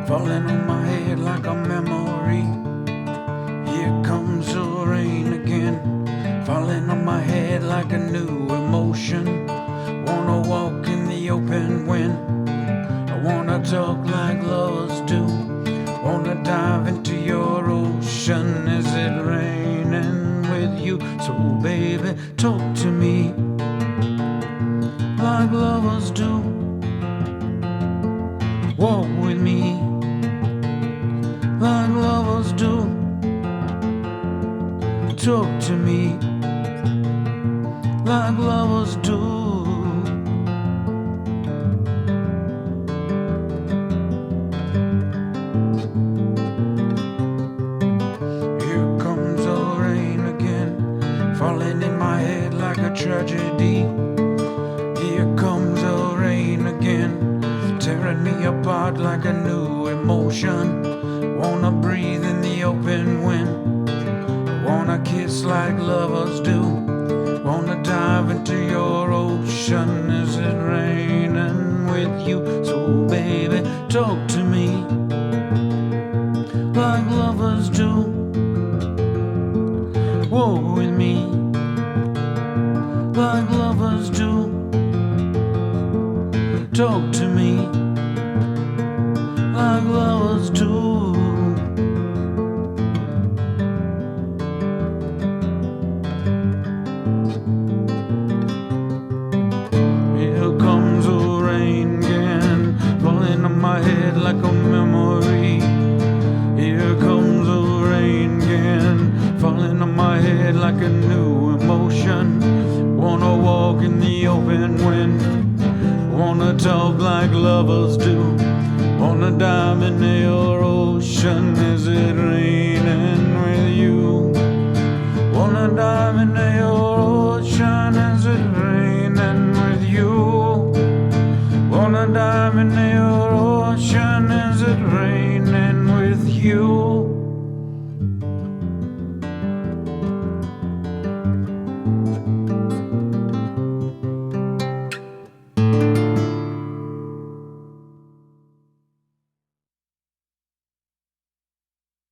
Falling on my head like a memory. Here comes the rain again, falling on my head like a new emotion. Wanna walk in the open wind, I wanna talk like lovers do. Wanna dive into your ocean. Is it raining with you? So baby, talk to me like lovers do. Walk with me like lovers do. Talk to me like lovers do. Here comes the rain again, falling in my head like a tragedy. Here comes the rain again, tearing me apart like a new emotion. Wanna breathe in the open wind, wanna kiss like lovers do. Wanna dive into your ocean. Is it raining with you? So baby, talk to me like lovers do. Walk with me like lovers do. Talk to me like lovers do. Here comes the rain again, falling on my head like a memory. Here comes the rain again, falling on my head like a new emotion. Wanna walk in the open wind, wanna talk like lovers do. Wanna dive into your ocean. Is it rain?